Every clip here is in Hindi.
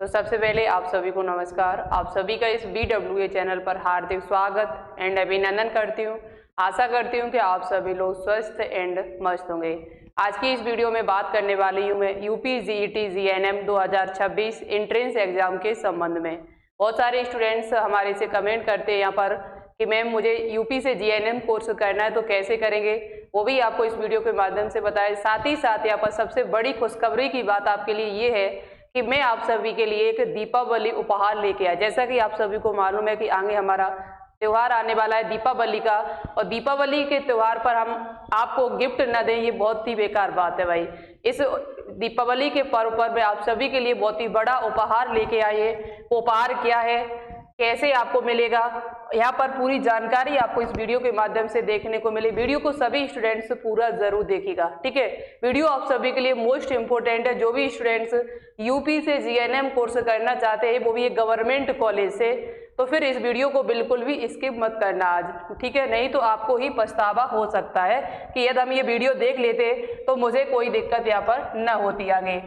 तो सबसे पहले आप सभी को नमस्कार। आप सभी का इस BWA चैनल पर हार्दिक स्वागत एंड अभिनंदन करती हूँ। आशा करती हूँ कि आप सभी लोग स्वस्थ एंड मस्त होंगे। आज की इस वीडियो में बात करने वाली हूँ मैं UP GET GNM 2026 entrance exam के संबंध में। बहुत सारे स्टूडेंट्स हमारे से कमेंट करते हैं यहाँ पर कि मैम मुझे यूपी से GNM कोर्स करना है तो कैसे करेंगे, वो भी आपको इस वीडियो के माध्यम से बताएं। साथ ही साथ यहाँ पर सबसे बड़ी खुशखबरी की बात आपके लिए ये है कि मैं आप सभी के लिए एक दीपावली उपहार लेके आया। जैसा कि आप सभी को मालूम है कि आगे हमारा त्योहार आने वाला है दीपावली का, और दीपावली के त्योहार पर हम आपको गिफ्ट न दें ये बहुत ही बेकार बात है भाई। इस दीपावली के पर्व पर मैं आप सभी के लिए बहुत ही बड़ा उपहार लेके आए हैं। वो उपहार क्या है, कैसे आपको मिलेगा, यहाँ पर पूरी जानकारी आपको इस वीडियो के माध्यम से देखने को मिले। वीडियो को सभी स्टूडेंट्स पूरा जरूर देखिएगा, ठीक है। वीडियो आप सभी के लिए मोस्ट इंपोर्टेंट है। जो भी स्टूडेंट्स यूपी से GNM कोर्स करना चाहते हैं, वो भी एक गवर्नमेंट कॉलेज से, तो फिर इस वीडियो को बिल्कुल भी स्किप मत करना आज, ठीक है। नहीं तो आपको ही पछतावा हो सकता है कि यदि हम ये वीडियो देख लेते तो मुझे कोई दिक्कत यहाँ पर न होती आगे।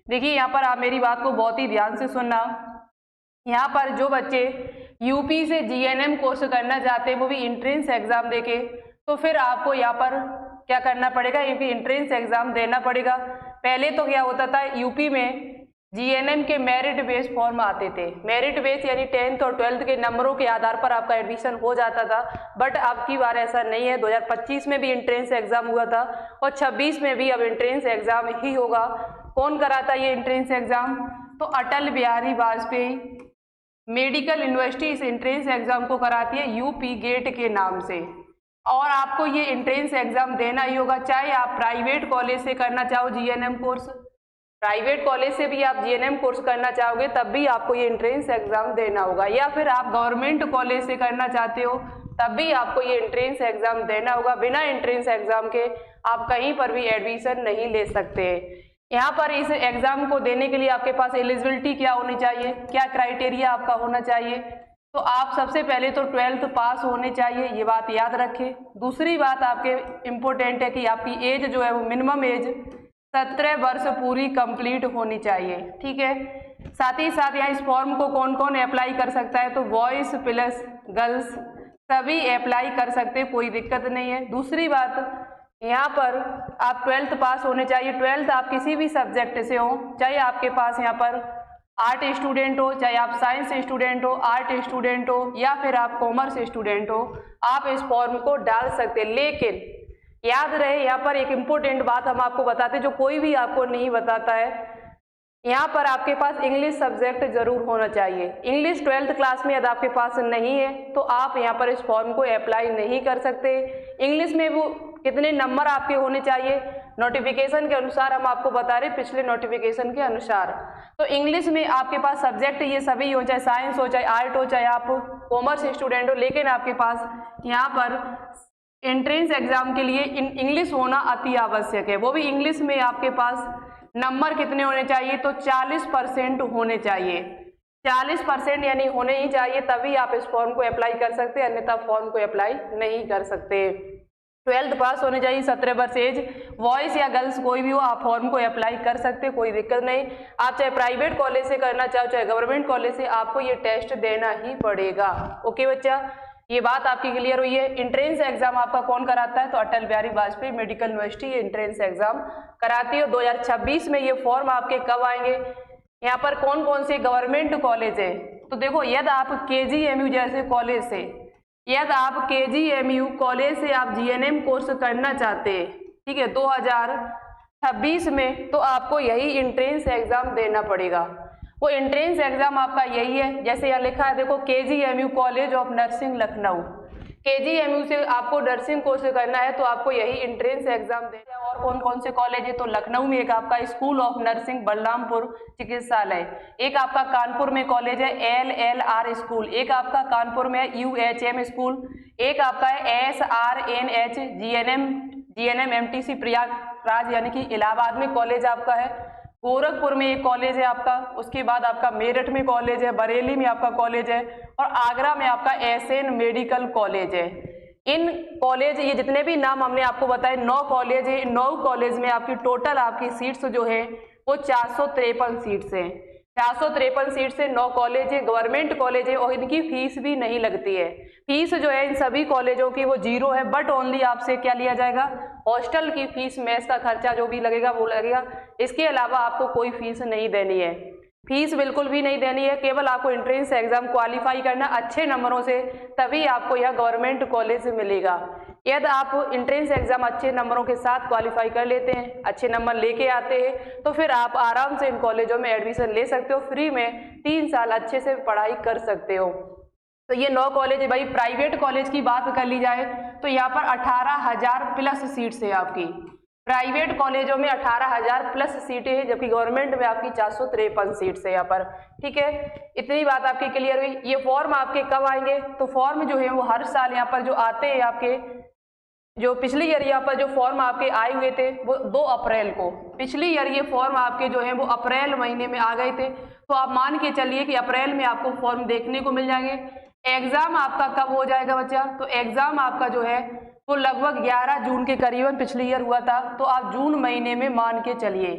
देखिए यहाँ पर आप मेरी बात को बहुत ही ध्यान से सुनना। यहाँ पर जो बच्चे यूपी से GNM कोर्स करना चाहते हैं वो भी एंट्रेंस एग्जाम देके, तो फिर आपको यहाँ पर क्या करना पड़ेगा, यूपी एंट्रेंस एग्जाम देना पड़ेगा। पहले तो क्या होता था, यूपी में GNM के मेरिट बेस फॉर्म आते थे। मेरिट बेस यानी 10th और 12th के नंबरों के आधार पर आपका एडमिशन हो जाता था, बट अब की बार ऐसा नहीं है। 2025 में भी एंट्रेंस एग्जाम हुआ था और 26 में भी अब एंट्रेंस एग्जाम ही होगा। कौन कराता ये एंट्रेंस एग्जाम, तो अटल बिहारी वाजपेयी मेडिकल यूनिवर्सिटी इस एंट्रेंस एग्जाम को कराती है यूपी गेट के नाम से। और आपको ये एंट्रेंस एग्जाम देना ही होगा, चाहे आप प्राइवेट कॉलेज से करना चाहो GNM कोर्स, प्राइवेट कॉलेज से भी आप GNM कोर्स करना चाहोगे तब भी आपको ये एंट्रेंस एग्जाम देना होगा, या फिर आप गवर्नमेंट कॉलेज से करना चाहते हो तब भी आपको ये एंट्रेंस एग्जाम देना होगा। बिना एंट्रेंस एग्जाम के आप कहीं पर भी एडमिशन नहीं ले सकते। यहाँ पर इस एग्जाम को देने के लिए आपके पास एलिजिबिलिटी क्या होनी चाहिए, क्या क्राइटेरिया आपका होना चाहिए, तो आप सबसे पहले तो 12th पास होने चाहिए, ये बात याद रखें। दूसरी बात आपके इम्पोर्टेंट है कि आपकी एज जो है वो मिनिमम एज 17 वर्ष पूरी कंप्लीट होनी चाहिए, ठीक है। साथ ही साथ यहाँ इस फॉर्म को कौन कौन अप्लाई कर सकता है, तो बॉयज प्लस गर्ल्स सभी अप्लाई कर सकते, कोई दिक्कत नहीं है। दूसरी बात यहाँ पर आप 12th पास होने चाहिए। 12th आप किसी भी सब्जेक्ट से हो, चाहे आपके पास यहाँ पर आर्ट स्टूडेंट हो, चाहे आप साइंस स्टूडेंट हो, आर्ट स्टूडेंट हो, या फिर आप कॉमर्स स्टूडेंट हो, आप इस फॉर्म को डाल सकते। लेकिन याद रहे यहाँ पर एक इम्पोर्टेंट बात हम आपको बताते जो कोई भी आपको नहीं बताता है, यहाँ पर आपके पास इंग्लिश सब्जेक्ट जरूर होना चाहिए। इंग्लिश 12th क्लास में यदि आपके पास नहीं है तो आप यहाँ पर इस फॉर्म को अप्लाई नहीं कर सकते। इंग्लिश में वो कितने नंबर आपके होने चाहिए, नोटिफिकेशन के अनुसार हम आपको बता रहे, पिछले नोटिफिकेशन के अनुसार। तो इंग्लिश में आपके पास सब्जेक्ट ये सभी हो, चाहे साइंस हो, चाहे आर्ट हो, चाहे आप कॉमर्स स्टूडेंट हो, लेकिन आपके पास यहाँ पर एंट्रेंस एग्जाम के लिए इंग्लिश होना अति आवश्यक है। वो भी इंग्लिश में आपके पास नंबर कितने होने चाहिए, तो 40% होने चाहिए। 40% यानी होने ही चाहिए, तभी आप इस फॉर्म को अप्लाई कर सकते हैं, अन्यथा फॉर्म को अप्लाई नहीं कर सकते। 12th पास होने चाहिए, 17 वर्ष एज, बॉयज या गर्ल्स कोई भी हो, आप फॉर्म को अप्लाई कर सकते, कोई दिक्कत नहीं। आप चाहे प्राइवेट कॉलेज से करना चाहो, चाहे गवर्नमेंट कॉलेज से, आपको ये टेस्ट देना ही पड़ेगा। ओके बच्चा, ये बात आपकी क्लियर हुई है। एंट्रेंस एग्जाम आपका कौन कराता है, तो Atal Bihari Vajpayee medical university entrance exam कराती है। 2026 में ये फॉर्म आपके कब आएंगे, यहाँ पर कौन कौन से गवर्नमेंट कॉलेज है, तो देखो यदि आप KGMU जैसे कॉलेज से, यदि आप KGMU कॉलेज से आप GNM कोर्स करना चाहते हैं, ठीक है, 2026 में, तो आपको यही एंट्रेंस एग्जाम देना पड़ेगा। वो एंट्रेंस एग्जाम आपका यही है, जैसे यहाँ लिखा है देखो, KGMU college of nursing Lucknow. KGMU से आपको नर्सिंग कोर्स करना है तो आपको यही एंट्रेंस एग्जाम देना है। और कौन कौन से कॉलेज है, तो लखनऊ में एक आपका स्कूल ऑफ नर्सिंग बलरामपुर चिकित्सालय, एक आपका कानपुर में कॉलेज है LLR स्कूल, एक आपका कानपुर में UHM स्कूल, एक आपका है SRNH GNM MTC प्रयागराज यानी कि इलाहाबाद में कॉलेज आपका है, गोरखपुर में एक कॉलेज है आपका, उसके बाद आपका मेरठ में कॉलेज है, बरेली में आपका कॉलेज है, और आगरा में आपका SN मेडिकल कॉलेज है। इन कॉलेज, ये जितने भी नाम हमने आपको बताए 9 कॉलेज है, इन 9 कॉलेज में आपकी टोटल आपकी सीट्स जो है वो 453 सीट्स हैं। 453 सीट से 9 कॉलेज है, गवर्नमेंट कॉलेज है और इनकी फीस भी नहीं लगती है। फीस जो है इन सभी कॉलेजों की वो 0 है, बट ओनली आपसे क्या लिया जाएगा, हॉस्टल की फीस, मेस का खर्चा जो भी लगेगा वो लगेगा। इसके अलावा आपको कोई फीस नहीं देनी है, फीस बिल्कुल भी नहीं देनी है। केवल आपको एंट्रेंस एग्जाम क्वालिफाई करना अच्छे नंबरों से, तभी आपको यह गवर्नमेंट कॉलेज मिलेगा। यदि आप एंट्रेंस एग्जाम अच्छे नंबरों के साथ क्वालिफाई कर लेते हैं, अच्छे नंबर लेके आते हैं, तो फिर आप आराम से इन कॉलेजों में एडमिशन ले सकते हो, फ्री में 3 साल अच्छे से पढ़ाई कर सकते हो। तो ये 9 कॉलेज है भाई। प्राइवेट कॉलेज की बात कर ली जाए तो यहाँ पर 18,000 प्लस सीट्स है आपकी। प्राइवेट कॉलेजों में 18,000 प्लस सीटें हैं, जबकि गवर्नमेंट में आपकी 453 सीट्स है यहाँ पर। ठीक है, इतनी बात आपकी क्लियर हुई। ये फॉर्म आपके कब आएंगे, तो फॉर्म जो है वो हर साल यहाँ पर जो आते हैं आपके, जो पिछली ईयर यहाँ पर जो फॉर्म आपके आए हुए थे वो 2 अप्रैल को, पिछली ईयर ये फॉर्म आपके जो है वो अप्रैल महीने में आ गए थे। तो आप मान के चलिए कि अप्रैल में आपको फॉर्म देखने को मिल जाएंगे। एग्जाम आपका कब हो जाएगा बच्चा, तो एग्जाम आपका जो है वो लगभग 11 जून के करीबन पिछली ईयर हुआ था, तो आप जून महीने में मान के चलिए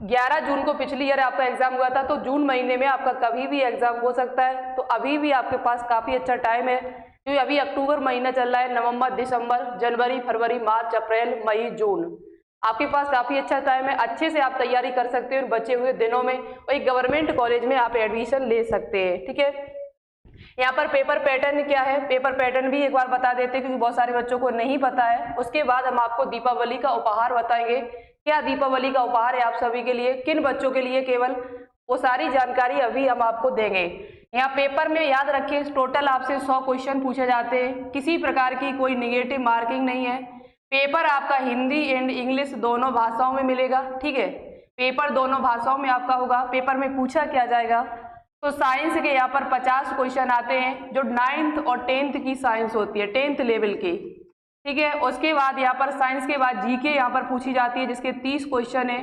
11 जून को पिछली ईयर आपका एग्जाम हुआ था, तो जून महीने में आपका कभी भी एग्जाम हो सकता है। तो अभी भी आपके पास काफी अच्छा टाइम है, क्योंकि अभी अक्टूबर महीना चल रहा है, नवंबर, दिसंबर, जनवरी, फरवरी, मार्च, अप्रैल, मई, जून, आपके पास काफी अच्छा टाइम है। अच्छे से आप तैयारी कर सकते हो बचे हुए दिनों में, और एक गवर्नमेंट कॉलेज में आप एडमिशन ले सकते हैं। ठीक है, यहाँ पर पेपर पैटर्न क्या है, पेपर पैटर्न भी एक बार बता देते हैं क्योंकि बहुत सारे बच्चों को नहीं पता है। उसके बाद हम आपको दीपावली का उपहार बताएंगे, क्या दीपावली का उपहार है आप सभी के लिए, किन बच्चों के लिए केवल, वो सारी जानकारी अभी हम आपको देंगे। यहाँ पेपर में याद रखिए टोटल आपसे 100 क्वेश्चन पूछे जाते हैं, किसी प्रकार की कोई निगेटिव मार्किंग नहीं है। पेपर आपका हिंदी एंड इंग्लिश दोनों भाषाओं में मिलेगा। ठीक है, पेपर दोनों भाषाओं में आपका होगा। पेपर में पूछा क्या जाएगा, तो साइंस के यहाँ पर 50 क्वेश्चन आते हैं, जो 9th और 10th की साइंस होती है, 10th लेवल की। ठीक है, उसके बाद यहाँ पर साइंस के बाद जीके यहाँ पर पूछी जाती है, जिसके 30 क्वेश्चन है,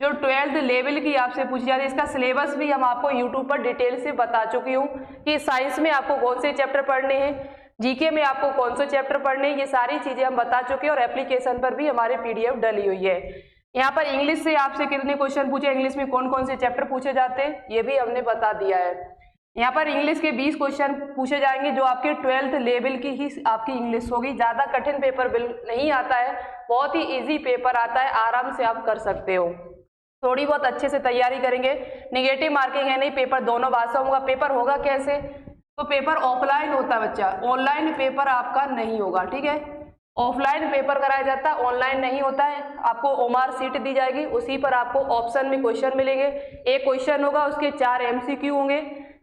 जो 12th लेवल की आपसे पूछी जाती है। इसका सिलेबस भी हम आपको यूट्यूब पर डिटेल से बता चुकी हूँ कि साइंस में आपको कौन से चैप्टर पढ़ने हैं, जीके में आपको कौन से चैप्टर पढ़ने हैं, ये सारी चीजें हम बता चुके हैं और एप्लीकेशन पर भी हमारे PDF डली हुई है। यहाँ पर इंग्लिश से आपसे कितने क्वेश्चन पूछे, इंग्लिश में कौन कौन से चैप्टर पूछे जाते हैं, ये भी हमने बता दिया है। यहाँ पर इंग्लिश के 20 क्वेश्चन पूछे जाएंगे, जो आपके 12th लेवल की ही आपकी इंग्लिश होगी। ज़्यादा कठिन पेपर नहीं आता है, बहुत ही इजी पेपर आता है, आराम से आप कर सकते हो। थोड़ी बहुत अच्छे से तैयारी करेंगे, निगेटिव मार्किंग है नहीं, पेपर दोनों भाषाओं होगा। पेपर होगा कैसे, तो पेपर ऑफलाइन होता है बच्चा, ऑनलाइन पेपर आपका नहीं होगा। ठीक है, ऑफलाइन पेपर कराया जाता है, ऑनलाइन नहीं होता है। आपको ओमार सीट दी जाएगी, उसी पर आपको ऑप्शन में क्वेश्चन मिलेंगे। एक क्वेश्चन होगा, उसके 4 MCQ होंगे,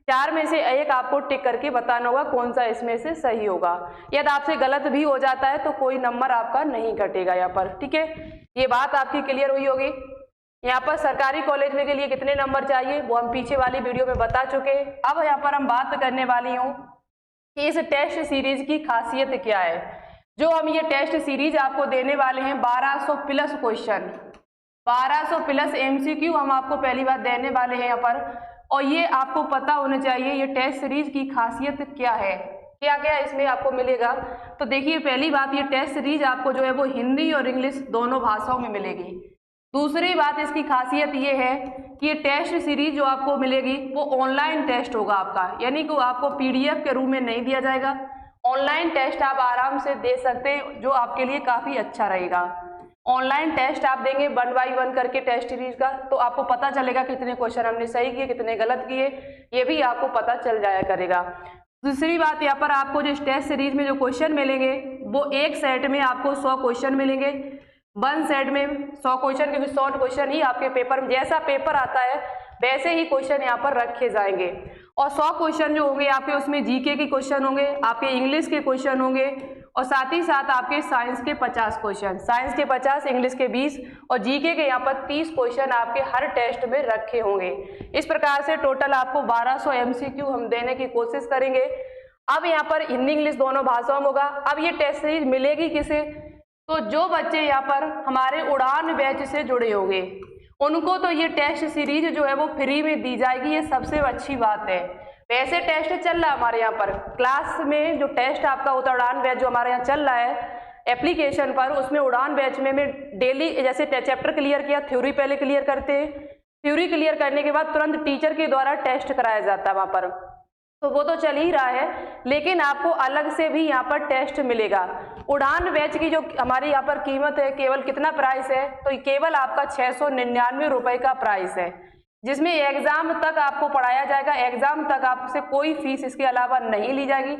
4 में से एक आपको टिक करके बताना होगा कौन सा इसमें से सही होगा। यदि आपसे गलत भी हो जाता है तो कोई नंबर आपका नहीं कटेगा यहाँ पर। ठीक है, ये बात आपकी क्लियर हुई होगी। यहाँ पर सरकारी कॉलेज में के लिए कितने नंबर चाहिए वो हम पीछे वाली वीडियो में बता चुके हैं। अब यहाँ पर हम बात करने वाली हूँ कि इस टेस्ट सीरीज की खासियत क्या है। जो हम ये टेस्ट सीरीज आपको देने वाले हैं 1200 प्लस क्वेश्चन, 1200 प्लस MCQ हम आपको पहली बार देने वाले हैं यहाँ पर। और ये आपको पता होना चाहिए ये टेस्ट सीरीज की खासियत क्या है, क्या क्या इसमें आपको मिलेगा। तो देखिए, पहली बात, ये टेस्ट सीरीज आपको जो है वो हिंदी और इंग्लिश दोनों भाषाओं में मिलेगी। दूसरी बात इसकी खासियत ये है कि ये टेस्ट सीरीज जो आपको मिलेगी वो ऑनलाइन टेस्ट होगा आपका, यानी कि वो आपको PDF के रूप में नहीं दिया जाएगा। ऑनलाइन टेस्ट आप आराम से दे सकते हैं, जो आपके लिए काफ़ी अच्छा रहेगा। ऑनलाइन टेस्ट आप देंगे 1 by 1 करके टेस्ट सीरीज का, तो आपको पता चलेगा कितने क्वेश्चन हमने सही किए, कितने गलत किए, ये भी आपको पता चल जाया करेगा। दूसरी बात, यहाँ पर आपको जो टेस्ट सीरीज में जो क्वेश्चन मिलेंगे वो एक सेट में आपको 100 क्वेश्चन मिलेंगे। 1 सेट में 100 क्वेश्चन, क्योंकि 100 क्वेश्चन ही आपके पेपर में, जैसा पेपर आता है वैसे ही क्वेश्चन यहाँ पर रखे जाएंगे। और 100 क्वेश्चन जो होंगे आपके, उसमें जीके के क्वेश्चन होंगे, आपके इंग्लिश के क्वेश्चन होंगे, और साथ ही साथ आपके साइंस के 50 क्वेश्चन, साइंस के 50, इंग्लिश के 20 और जीके के यहाँ पर 30 क्वेश्चन आपके हर टेस्ट में रखे होंगे। इस प्रकार से टोटल आपको 1200 MCQ हम देने की कोशिश करेंगे। अब यहाँ पर हिंदी इंग्लिश दोनों भाषाओं में होगा। अब ये टेस्ट सीरीज मिलेगी किसे, तो जो बच्चे यहाँ पर हमारे उड़ान बैच से जुड़े होंगे उनको तो ये टेस्ट सीरीज जो है वो फ्री में दी जाएगी, ये सबसे अच्छी बात है। वैसे टेस्ट चल रहा है हमारे यहाँ पर क्लास में, जो टेस्ट आपका होता है उड़ान बैच जो हमारे यहाँ चल रहा है एप्लीकेशन पर, उसमें उड़ान बैच में डेली जैसे चैप्टर क्लियर किया, थ्योरी पहले क्लियर करते हैं, थ्योरी क्लियर करने के बाद तुरंत टीचर के द्वारा टेस्ट कराया जाता है वहाँ पर, तो वो तो चल ही रहा है, लेकिन आपको अलग से भी यहाँ पर टेस्ट मिलेगा। उड़ान बैच की जो हमारी यहाँ पर कीमत है, केवल कितना प्राइस है, तो केवल आपका 699 रुपये का प्राइस है, जिसमें एग्जाम तक आपको पढ़ाया जाएगा। एग्जाम तक आपसे कोई फीस इसके अलावा नहीं ली जाएगी।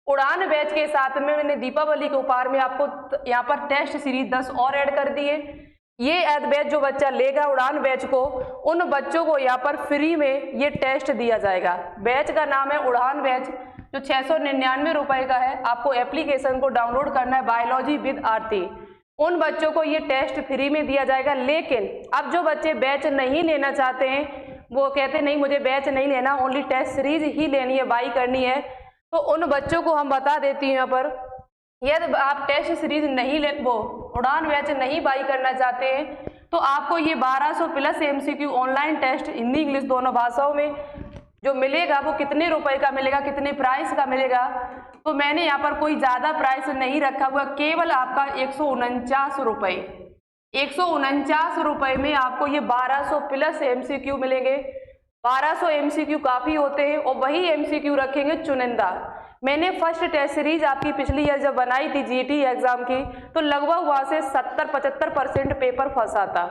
उड़ान बैच के साथ में मैंने दीपावली के उपहार में आपको यहाँ पर टेस्ट सीरीज 10 और ऐड कर दिए। ये बैच जो बच्चा लेगा उड़ान बैच को, उन बच्चों को यहाँ पर फ्री में ये टेस्ट दिया जाएगा। बैच का नाम है उड़ान बैच, जो 699 रुपये का है। आपको एप्लीकेशन को डाउनलोड करना है, बायोलॉजी विद आरती। उन बच्चों को ये टेस्ट फ्री में दिया जाएगा। लेकिन अब जो बच्चे बैच नहीं लेना चाहते हैं, वो कहते नहीं मुझे बैच नहीं लेना, ओनली टेस्ट सीरीज ही लेनी है, बाई करनी है, तो उन बच्चों को हम बता देती हूँ यहाँ पर, यदि आप टेस्ट सीरीज नहीं ले वो उड़ान बैच नहीं बाई करना चाहते हैं, तो आपको ये 1200 plus MCQ online test Hindi English दोनों भाषाओं में जो मिलेगा, वो कितने रुपए का मिलेगा, कितने प्राइस का मिलेगा, तो मैंने यहाँ पर कोई ज़्यादा प्राइस नहीं रखा हुआ, केवल आपका 149 रुपये। 149 रुपये में आपको ये 1200 प्लस MCQ मिलेंगे। 1200 MCQ काफ़ी होते हैं, और वही MCQ रखेंगे चुनिंदा। मैंने फर्स्ट टेस्ट सीरीज आपकी पिछली ईयर जब बनाई थी GT एग्जाम की, तो लगभग वहाँ से 70-75% पेपर फंसा था।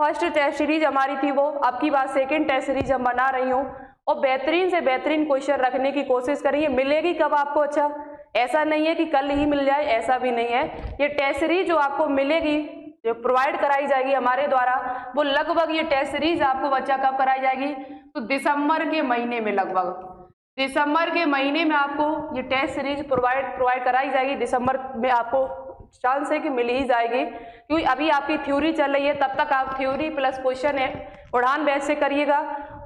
फर्स्ट टेस्ट सीरीज हमारी थी वो, अब की बात सेकेंड टेस्ट सीरीज हम बना रही हूँ, और बेहतरीन से बेहतरीन क्वेश्चन रखने की कोशिश करेंगे। मिलेगी कब आपको? अच्छा, ऐसा नहीं है कि कल ही मिल जाए, ऐसा भी नहीं है। ये टेस्ट सीरीज जो आपको मिलेगी, जो प्रोवाइड कराई जाएगी हमारे द्वारा, वो लगभग ये टेस्ट सीरीज आपको बच्चा कब कराई जाएगी, तो दिसंबर के महीने में, लगभग दिसंबर के महीने में आपको ये टेस्ट सीरीज प्रोवाइड कराई जाएगी। दिसंबर में आपको चांस है कि मिल ही जाएगी, क्योंकि अभी आपकी थ्योरी चल रही है। तब तक आप थ्योरी प्लस क्वेश्चन है उड़ान बैच से करिएगा,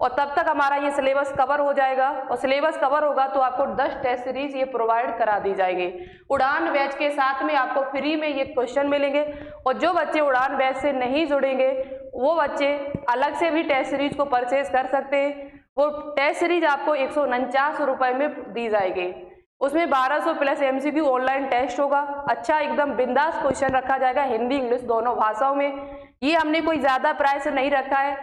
और तब तक हमारा ये सिलेबस कवर हो जाएगा। और सिलेबस कवर होगा तो आपको 10 टेस्ट सीरीज ये प्रोवाइड करा दी जाएगी। उड़ान बैच के साथ में आपको फ्री में ये क्वेश्चन मिलेंगे, और जो बच्चे उड़ान बैच से नहीं जुड़ेंगे, वो बच्चे अलग से भी टेस्ट सीरीज को परचेज कर सकते हैं। वो टेस्ट सीरीज आपको 149 रुपये में दी जाएगी। उसमें 1200 प्लस MCQ ऑनलाइन टेस्ट होगा। अच्छा, एकदम बिंदास क्वेश्चन रखा जाएगा, हिंदी इंग्लिश दोनों भाषाओं में। ये हमने कोई ज़्यादा प्राइस नहीं रखा है।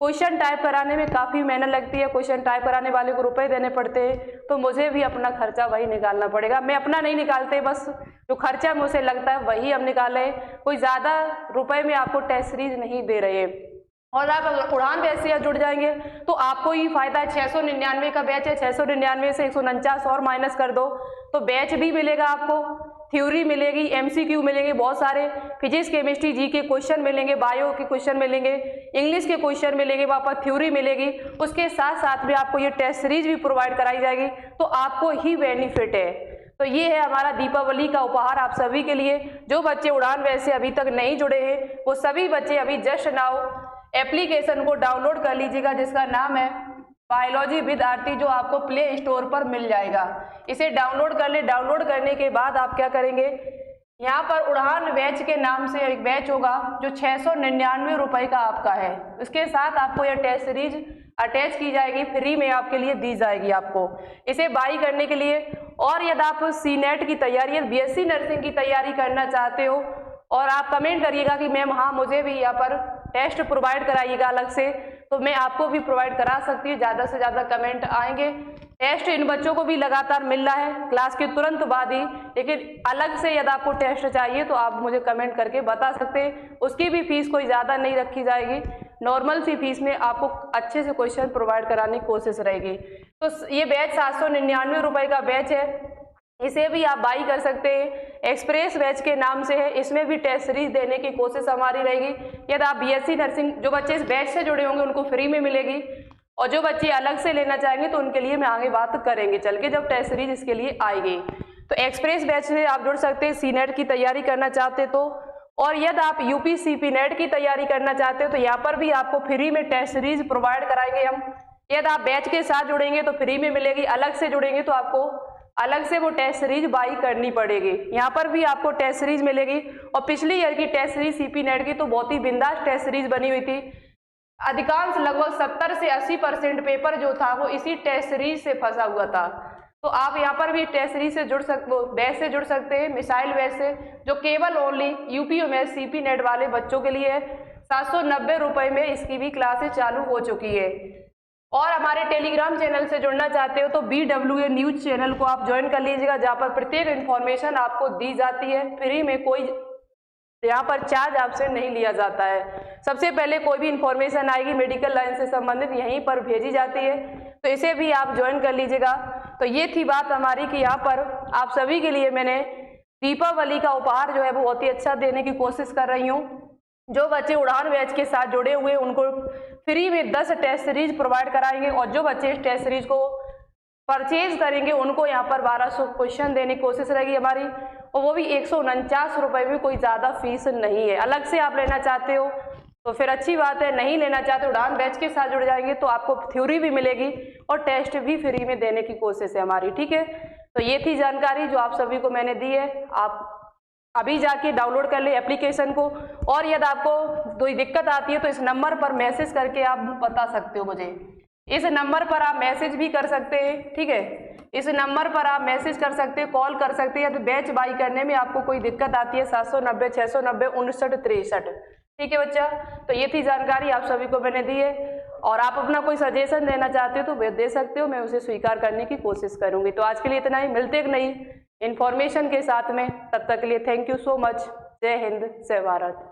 क्वेश्चन टाइप कराने में काफ़ी मेहनत लगती है, क्वेश्चन टाइप कराने वाले को रुपए देने पड़ते हैं, तो मुझे भी अपना खर्चा वही निकालना पड़ेगा। मैं अपना नहीं निकालते, बस जो खर्चा मुझे लगता है वही हम निकाले। कोई ज़्यादा रुपए में आपको टेस्ट सीरीज नहीं दे रहे हैं। और आप अगर उड़ान बैच से जुड़ जाएंगे तो आपको ही फायदा है। 699 का बैच है, 699 से 149 और माइनस कर दो तो बैच भी मिलेगा आपको, थ्योरी मिलेगी, MCQ मिलेंगे बहुत सारे, फिजिक्स केमिस्ट्री जी के क्वेश्चन मिलेंगे, बायो के क्वेश्चन मिलेंगे, इंग्लिश के क्वेश्चन मिलेंगे, वहाँ पर थ्योरी मिलेगी। उसके साथ साथ में आपको ये टेस्ट सीरीज भी प्रोवाइड कराई जाएगी, तो आपको ही बेनिफिट है। तो ये है हमारा दीपावली का उपहार आप सभी के लिए। जो बच्चे उड़ान बैच से अभी तक नहीं जुड़े हैं, वो सभी बच्चे अभी जस्ट नाउ एप्लीकेशन को डाउनलोड कर लीजिएगा, जिसका नाम है बायोलॉजी विद आरती, जो आपको प्ले स्टोर पर मिल जाएगा। इसे डाउनलोड कर ले। डाउनलोड करने के बाद आप क्या करेंगे, यहाँ पर उड़ान बैच के नाम से एक बैच होगा जो 699 रुपये का आपका है। उसके साथ आपको यह टेस्ट सीरीज अटैच की जाएगी, फ्री में आपके लिए दी जाएगी आपको इसे बाई करने के लिए। और यदि आप CNET की तैयारी, BSc नर्सिंग की तैयारी करना चाहते हो, और आप कमेंट करिएगा कि मैम हाँ मुझे भी यहाँ पर टेस्ट प्रोवाइड कराइएगा अलग से, तो मैं आपको भी प्रोवाइड करा सकती हूँ। ज़्यादा से ज़्यादा कमेंट आएंगे। टेस्ट इन बच्चों को भी लगातार मिल रहा है क्लास के तुरंत बाद ही, लेकिन अलग से यदि आपको टेस्ट चाहिए तो आप मुझे कमेंट करके बता सकते हैं। उसकी भी फीस कोई ज़्यादा नहीं रखी जाएगी, नॉर्मल सी फीस में आपको अच्छे से क्वेश्चन प्रोवाइड कराने की कोशिश रहेगी। तो ये बैच 799 रुपये का बैच है, इसे भी आप बाई कर सकते हैं। एक्सप्रेस बैच के नाम से है, इसमें भी टेस्ट सीरीज देने की कोशिश हमारी रहेगी। यदि आप BSc नर्सिंग, जो बच्चे इस बैच से जुड़े होंगे उनको फ्री में मिलेगी, और जो बच्चे अलग से लेना चाहेंगे तो उनके लिए मैं आगे बात करेंगे चल के, जब टेस्ट सीरीज इसके लिए आएगी। तो एक्सप्रेस बैच से आप जुड़ सकते हैं CNET की तैयारी करना चाहते तो। और यदि आप UP-CP नेट की तैयारी करना चाहते हो तो यहाँ पर भी आपको फ्री में टेस्ट सीरीज प्रोवाइड कराएंगे हम। यदि आप बैच के साथ जुड़ेंगे तो फ्री में मिलेगी, अलग से जुड़ेंगे तो आपको अलग से वो टेस्ट सीरीज बाई करनी पड़ेगी। यहाँ पर भी आपको टेस्ट सीरीज मिलेगी। और पिछली ईयर की टेस्ट सीरीज CP नेट की तो बहुत ही बिंदास टेस्ट सीरीज बनी हुई थी। अधिकांश लगभग 70 से 80% पेपर जो था वो इसी टेस्ट सीरीज से फंसा हुआ था। तो आप यहाँ पर भी टेस्ट सीरीज से जुड़ सकते, बैच से जुड़ सकते हैं, मिसाइल बैच से, जो केवल ओनली UP में CP नेट वाले बच्चों के लिए है। 790 रुपये में इसकी भी क्लासेस चालू हो चुकी है। और हमारे टेलीग्राम चैनल से जुड़ना चाहते हो तो BWA न्यूज चैनल को आप ज्वाइन कर लीजिएगा, जहाँ पर प्रत्येक इन्फॉर्मेशन आपको दी जाती है फ्री में, कोई यहाँ पर चार्ज आपसे नहीं लिया जाता है। सबसे पहले कोई भी इंफॉर्मेशन आएगी मेडिकल लाइन से संबंधित यहीं पर भेजी जाती है, तो इसे भी आप ज्वाइन कर लीजिएगा। तो ये थी बात हमारी कि यहाँ पर आप सभी के लिए मैंने दीपावली का उपहार जो है वो बहुत ही अच्छा देने की कोशिश कर रही हूँ। जो बच्चे उड़ान बैच के साथ जुड़े हुए हैं उनको फ्री में 10 टेस्ट सीरीज प्रोवाइड कराएंगे, और जो बच्चे इस टेस्ट सीरीज को परचेज करेंगे उनको यहाँ पर 1200 क्वेश्चन देने की कोशिश रहेगी हमारी, और वो भी 149 रुपये में, कोई ज़्यादा फीस नहीं है। अलग से आप लेना चाहते हो तो फिर अच्छी बात है, नहीं लेना चाहते उड़ान बैच के साथ जुड़ जाएंगे तो आपको थ्योरी भी मिलेगी और टेस्ट भी फ्री में देने की कोशिश है हमारी, ठीक है। तो ये थी जानकारी जो आप सभी को मैंने दी है। आप अभी जाके डाउनलोड कर ले एप्लीकेशन को, और यदि आपको कोई दिक्कत आती है तो इस नंबर पर मैसेज करके आप बता सकते हो मुझे। इस नंबर पर आप मैसेज भी कर सकते हैं, ठीक है। इस नंबर पर आप मैसेज कर सकते हैं, कॉल कर सकते हैं। तो बैच बाई करने में आपको कोई दिक्कत आती है 790 690 59 63, ठीक है बच्चा। तो ये थी जानकारी आप सभी को मैंने दी है, और आप अपना कोई सजेशन देना चाहते हो तो दे सकते हो, मैं उसे स्वीकार करने की कोशिश करूंगी। तो आज के लिए इतना ही, मिलते एक नई इन्फॉर्मेशन के साथ में, तब तक के लिए थैंक यू सो मच। जय हिंद, जय भारत।